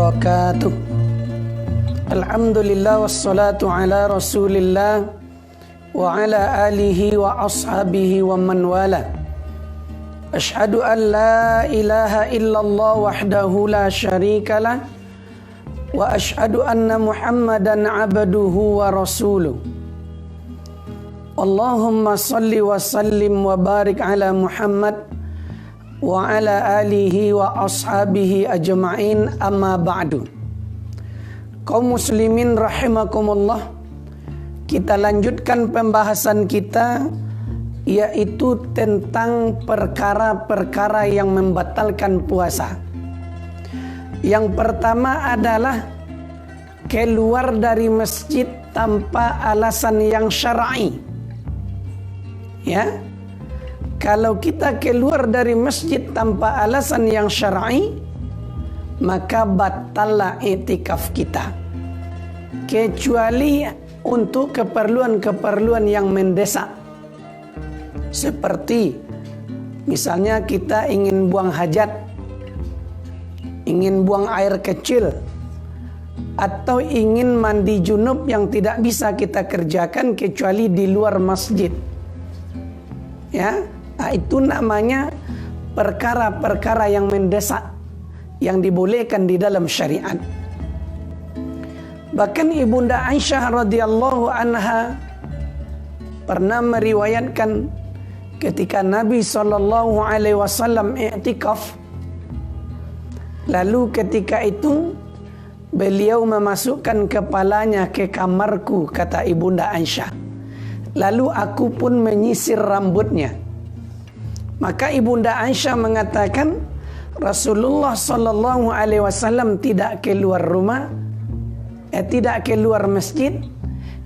wabarakatuh. Alhamdulillah wassalatu ala rasulillah wa ala alihi wa ashabihi wa man wala. Ashhadu an la ilaha illallah wahdahu la syarika lah wa ashhadu anna Muhammadan abduhu wa rasuluh. Allahumma salli wa sallim wa barik ala Muhammad wa ala alihi wa ashabihi ajma'in, amma ba'du. Kaum muslimin rahimakumullah, kita lanjutkan pembahasan kita, yaitu tentang perkara-perkara yang membatalkan puasa. Yang pertama adalah keluar dari masjid tanpa alasan yang syar'i. Ya, kalau kita keluar dari masjid tanpa alasan yang syar'i, maka batallah i'tikaf kita, kecuali untuk keperluan-keperluan yang mendesak. Seperti misalnya kita ingin buang hajat, ingin buang air kecil, atau ingin mandi junub yang tidak bisa kita kerjakan kecuali di luar masjid. Ya, itu namanya perkara-perkara yang mendesak, yang dibolehkan di dalam syariat. Bahkan Ibunda Aisyah radhiyallahu anha pernah meriwayatkan ketika Nabi SAW i'tikaf, lalu ketika itu beliau memasukkan kepalanya ke kamarku, kata Ibunda Aisyah, lalu aku pun menyisir rambutnya. Maka Ibunda Aisyah mengatakan Rasulullah SAW tidak keluar rumah, tidak keluar masjid,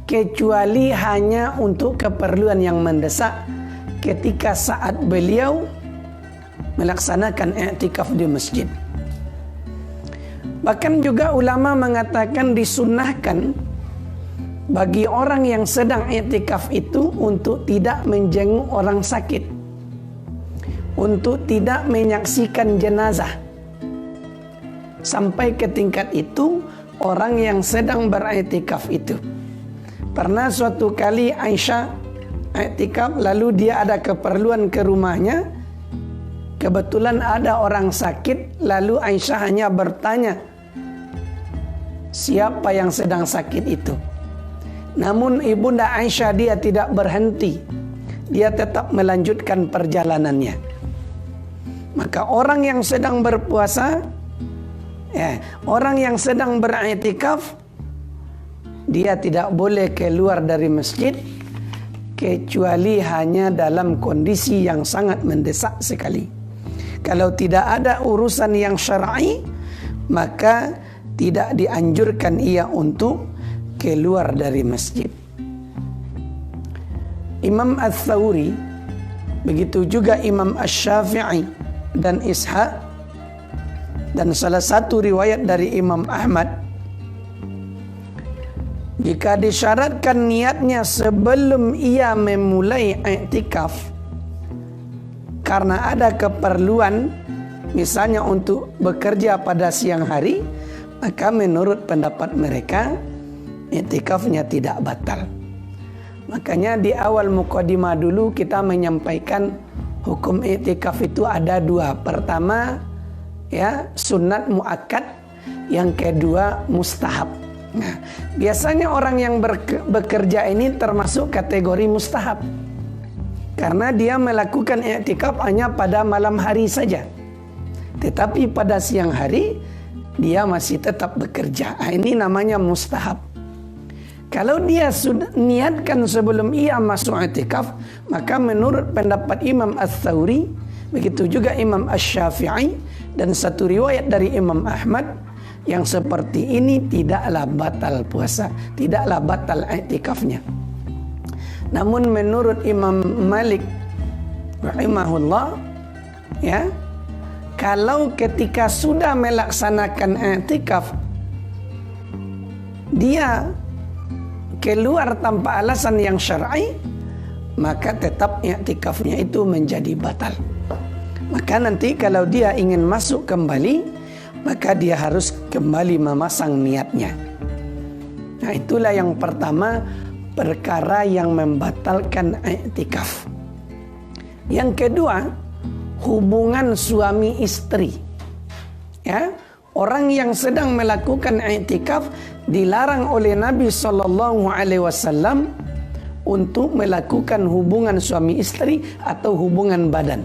kecuali hanya untuk keperluan yang mendesak ketika saat beliau melaksanakan i'tikaf di masjid. Bahkan juga ulama mengatakan disunnahkan bagi orang yang sedang i'tikaf itu untuk tidak menjenguk orang sakit, untuk tidak menyaksikan jenazah. Sampai ke tingkat itu orang yang sedang beriktikaf itu. Pernah suatu kali Aisyah iktikaf, lalu dia ada keperluan ke rumahnya. Kebetulan ada orang sakit, lalu Aisyah hanya bertanya, siapa yang sedang sakit itu? Namun Ibunda Aisyah dia tidak berhenti. Dia tetap melanjutkan perjalanannya. Maka orang yang sedang berpuasa, orang yang sedang beriktikaf, dia tidak boleh keluar dari masjid kecuali hanya dalam kondisi yang sangat mendesak sekali. Kalau tidak ada urusan yang syar'i, maka tidak dianjurkan ia untuk keluar dari masjid. Imam Ats-Tsauri, begitu juga Imam Asy-Syafi'i dan Ishaq, dan salah satu riwayat dari Imam Ahmad, jika disyaratkan niatnya sebelum ia memulai i'tikaf karena ada keperluan, misalnya untuk bekerja pada siang hari, maka menurut pendapat mereka i'tikafnya tidak batal. Makanya di awal mukadimah dulu kita menyampaikan hukum i'tikaf itu ada dua. Pertama, sunat muakkad, yang kedua mustahab. Nah, biasanya orang yang bekerja ini termasuk kategori mustahab, karena dia melakukan i'tikaf hanya pada malam hari saja, tetapi pada siang hari dia masih tetap bekerja. Ini namanya mustahab. Kalau dia sudah niatkan sebelum ia masuk i'tikaf, maka menurut pendapat Imam Ats-Tsauri, begitu juga Imam Asy-Syafi'i, dan satu riwayat dari Imam Ahmad, yang seperti ini tidaklah batal puasa, tidaklah batal i'tikafnya. Namun menurut Imam Malik rahimahullah, kalau ketika sudah melaksanakan i'tikaf dia keluar tanpa alasan yang syar'i, maka tetap i'tikafnya itu menjadi batal. Maka nanti kalau dia ingin masuk kembali, maka dia harus kembali memasang niatnya. Nah, itulah yang pertama, perkara yang membatalkan i'tikaf. Yang kedua, hubungan suami istri. Ya, orang yang sedang melakukan i'tikaf dilarang oleh Nabi SAW untuk melakukan hubungan suami istri atau hubungan badan,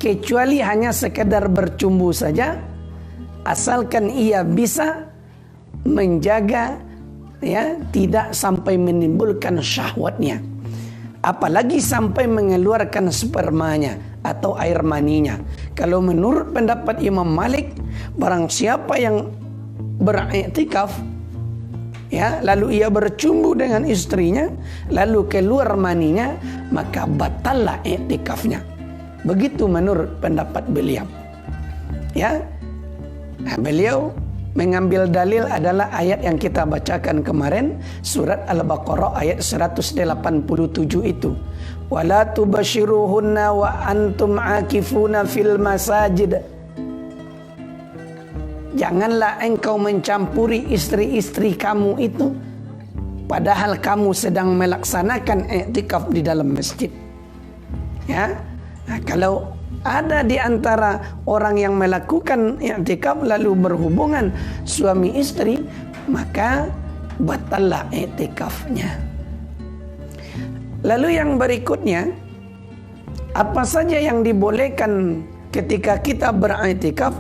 kecuali hanya sekedar bercumbu saja, asalkan ia bisa menjaga, ya, tidak sampai menimbulkan syahwatnya, apalagi sampai mengeluarkan spermanya atau air maninya. Kalau menurut pendapat Imam Malik, barang siapa yang beriktikaf, ya, lalu ia bercumbu dengan istrinya, lalu keluar maninya, maka batallah iktikafnya. Begitu menurut pendapat beliau. Ya, nah, beliau mengambil dalil adalah ayat yang kita bacakan kemarin, surat Al-Baqarah ayat 187 itu. Wala tubashiruhunna wa antum akifuna fil masajid. Janganlah engkau mencampuri istri-istri kamu itu padahal kamu sedang melaksanakan i'tikaf di dalam masjid. Ya. Nah, kalau ada di antara orang yang melakukan i'tikaf lalu berhubungan suami istri, maka batallah i'tikafnya. Lalu yang berikutnya, apa saja yang dibolehkan ketika kita beriktikaf?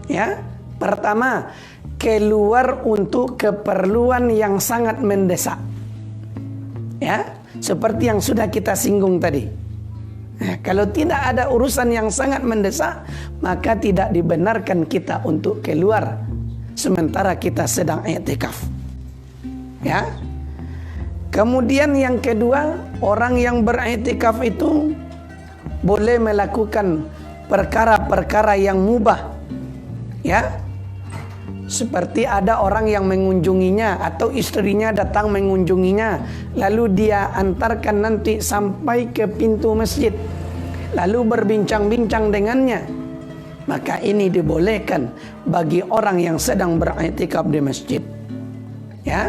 Ya, pertama, keluar untuk keperluan yang sangat mendesak. Ya, seperti yang sudah kita singgung tadi. Nah, kalau tidak ada urusan yang sangat mendesak, maka tidak dibenarkan kita untuk keluar sementara kita sedang i'tikaf. Ya. Kemudian yang kedua, orang yang beriktikaf itu boleh melakukan perkara-perkara yang mubah. Ya, seperti ada orang yang mengunjunginya atau istrinya datang mengunjunginya, lalu dia antarkan nanti sampai ke pintu masjid, lalu berbincang-bincang dengannya, maka ini dibolehkan bagi orang yang sedang beriktikaf di masjid. Ya.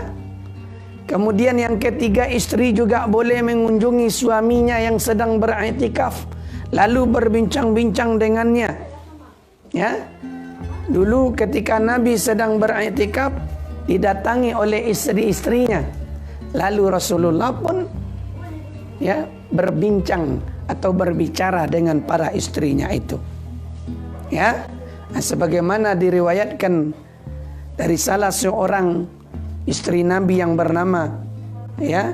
Kemudian yang ketiga, istri juga boleh mengunjungi suaminya yang sedang beriktikaf, lalu berbincang-bincang dengannya. Ya. Dulu ketika Nabi sedang beriktikaf, didatangi oleh istri-istrinya, lalu Rasulullah pun, ya, berbincang atau berbicara dengan para istrinya itu. Ya, nah, sebagaimana diriwayatkan dari salah seorang istri Nabi yang bernama, ya,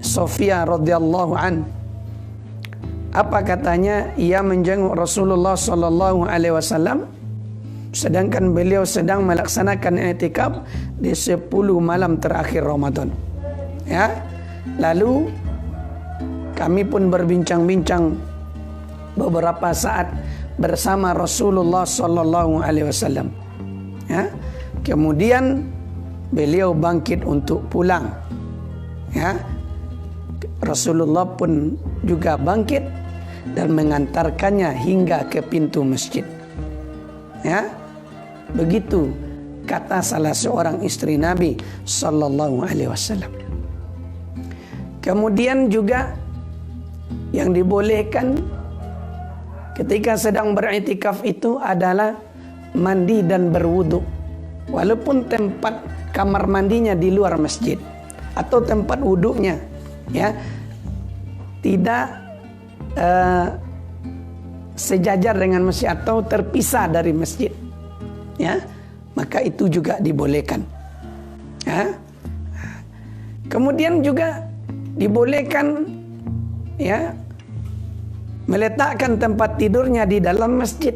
Sofia radhiyallahu an. Apa katanya? Ia menjenguk Rasulullah sallallahu alaihi wasallam sedangkan beliau sedang melaksanakan i'tikaf di 10 malam terakhir Ramadan. Ya. Lalu kami pun berbincang-bincang beberapa saat bersama Rasulullah sallallahu alaihi wasallam. Ya. Kemudian beliau bangkit untuk pulang. Ya. Rasulullah pun juga bangkit dan mengantarkannya hingga ke pintu masjid. Ya. Begitu kata salah seorang istri Nabi sallallahu alaihi wasallam. Kemudian juga yang dibolehkan ketika sedang beriktikaf itu adalah mandi dan berwudu. Walaupun tempat kamar mandinya di luar masjid atau tempat wudunya, ya, tidak sejajar dengan masjid atau terpisah dari masjid, ya, maka itu juga dibolehkan. Ya. Kemudian juga dibolehkan, ya, meletakkan tempat tidurnya di dalam masjid.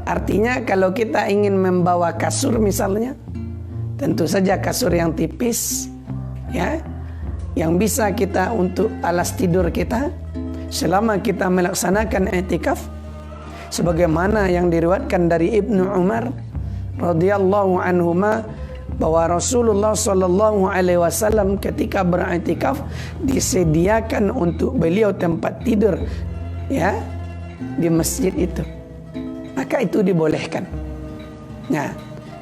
Artinya kalau kita ingin membawa kasur misalnya, tentu saja kasur yang tipis, ya, yang bisa kita untuk alas tidur kita selama kita melaksanakan i'tikaf, sebagaimana yang diriwayatkan dari Ibnu Umar radhiyallahu anhuma bahwa Rasulullah sallallahu alaihi wasallam ketika beriktikaf disediakan untuk beliau tempat tidur, ya, di masjid itu. maka itu dibolehkan. Nah,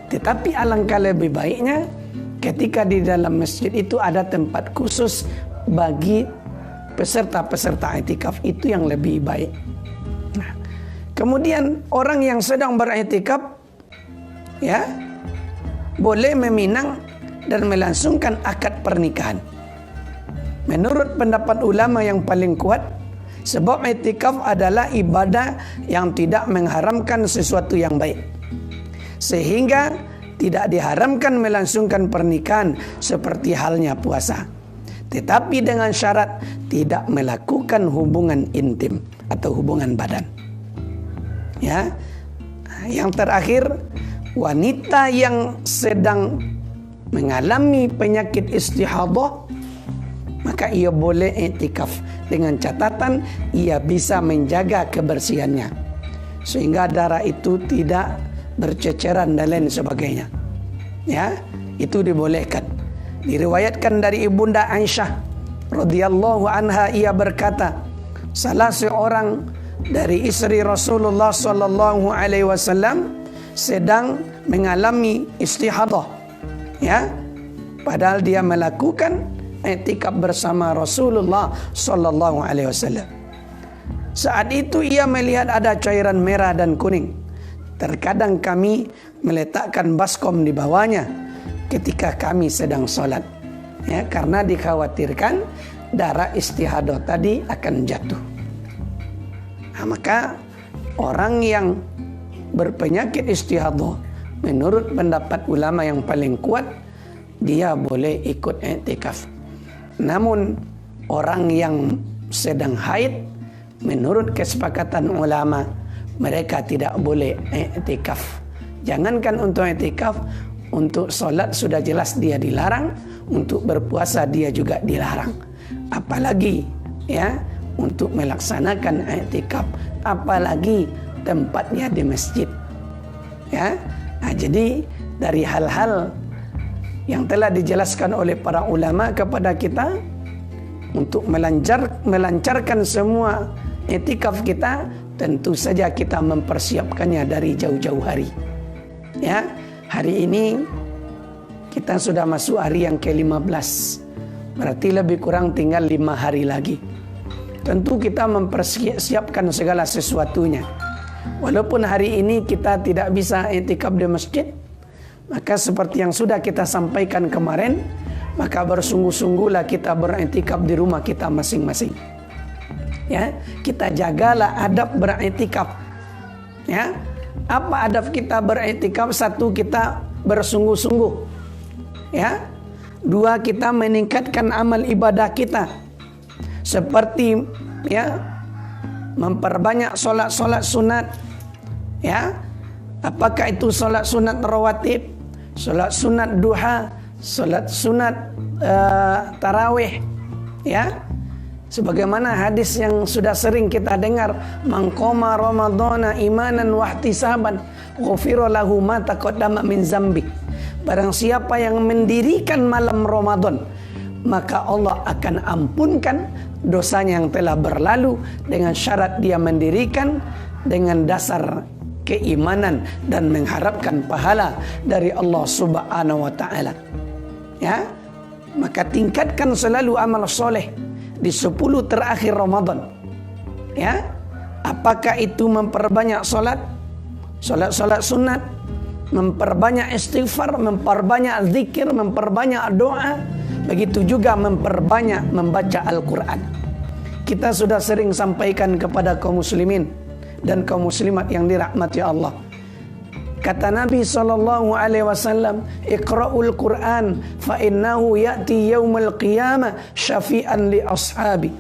tetapi alangkah lebih baiknya ketika di dalam masjid itu ada tempat khusus bagi peserta-peserta i'tikaf, itu yang lebih baik. Nah, kemudian orang yang sedang beriktikaf ya boleh meminang dan melangsungkan akad pernikahan. Menurut pendapat ulama yang paling kuat, sebab i'tikaf adalah ibadah yang tidak mengharamkan sesuatu yang baik, sehingga tidak diharamkan melangsungkan pernikahan seperti halnya puasa, tetapi dengan syarat tidak melakukan hubungan intim atau hubungan badan. Ya, yang terakhir, wanita yang sedang mengalami penyakit istihadah, maka ia boleh i'tikaf dengan catatan ia bisa menjaga kebersihannya sehingga darah itu tidak berceceran dan lain sebagainya. Ya, itu dibolehkan. Diriwayatkan dari Ibunda Aisyah radhiyallahu anha, ia berkata, salah seorang dari istri Rasulullah sallallahu alaihi wasallam sedang mengalami istihadah. Ya, padahal dia melakukan i'tikaf bersama Rasulullah sallallahu alaihi wasallam. Saat itu ia melihat ada cairan merah dan kuning. Terkadang kami meletakkan baskom di bawahnya ketika kami sedang sholat, ya, karena dikhawatirkan darah istihadah tadi akan jatuh. Nah, maka orang yang berpenyakit istihadah, menurut pendapat ulama yang paling kuat, dia boleh ikut i'tikaf. Namun orang yang sedang haid, menurut kesepakatan ulama, mereka tidak boleh i'tikaf. Jangankan untuk i'tikaf, untuk solat sudah jelas dia dilarang, untuk berpuasa dia juga dilarang. Apalagi ya untuk melaksanakan i'tikaf, apalagi tempatnya di masjid. Ya, nah, jadi dari hal-hal yang telah dijelaskan oleh para ulama kepada kita untuk melancarkan semua i'tikaf kita, tentu saja kita mempersiapkannya dari jauh-jauh hari. Ya, hari ini kita sudah masuk hari yang ke-15. Berarti lebih kurang tinggal 5 hari lagi. Tentu kita mempersiapkan segala sesuatunya. Walaupun hari ini kita tidak bisa i'tikaf di masjid, maka seperti yang sudah kita sampaikan kemarin, maka bersungguh-sungguhlah kita beriktikaf di rumah kita masing-masing. Ya, kita jagalah adab beriktikaf. Ya, apa adab kita beriktikaf? 1, kita bersungguh-sungguh. Ya, 2, kita meningkatkan amal ibadah kita, seperti ya memperbanyak solat-solat sunat. Ya, apakah itu solat sunat rawatib, solat sunat duha, solat sunat tarawih. Ya, sebagaimana hadis yang sudah sering kita dengar, man qama ramadhana imanan wa ihtisaban ghufira lahu ma taqaddama min zambi. Barang siapa yang mendirikan malam Ramadan, maka Allah akan ampunkan dosanya yang telah berlalu, dengan syarat dia mendirikan dengan dasar keimanan dan mengharapkan pahala dari Allah Subhanahu wa taala. Ya, maka tingkatkan selalu amal soleh di 10 terakhir Ramadan. Ya, apakah itu memperbanyak solat sunat, memperbanyak istighfar, memperbanyak zikir, memperbanyak doa, begitu juga memperbanyak membaca Al-Quran. Kita sudah sering sampaikan kepada kaum muslimin dan kaum muslimat yang dirahmati Allah. Kata Nabi SAW, Iqra'ul Quran fa innahu ya'ti yawmal qiyamah syafi'an li ashabi.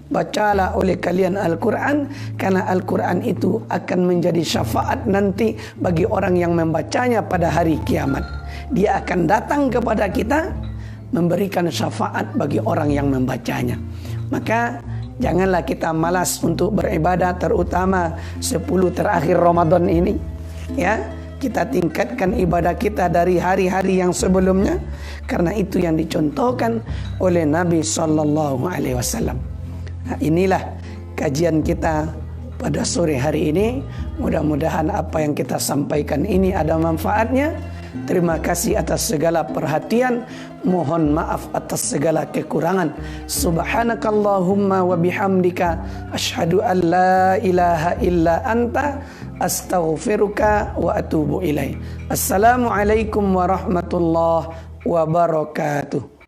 Bacalah oleh kalian Al-Quran, karena Al-Quran itu akan menjadi syafaat nanti bagi orang yang membacanya pada hari kiamat. Dia akan datang kepada kita memberikan syafaat bagi orang yang membacanya. Maka janganlah kita malas untuk beribadah, terutama 10 terakhir Ramadan ini. Ya, kita tingkatkan ibadah kita dari hari-hari yang sebelumnya, karena itu yang dicontohkan oleh Nabi sallallahu alaihi wasallam. Nah, inilah kajian kita pada sore hari ini. Mudah-mudahan apa yang kita sampaikan ini ada manfaatnya. Terima kasih atas segala perhatian. Mohon maaf atas segala kekurangan. Subhanakallahumma wa bihamdika asyhadu an la ilaha illa anta astaghfiruka wa atubu ilaik. Assalamualaikum warahmatullahi wabarakatuh.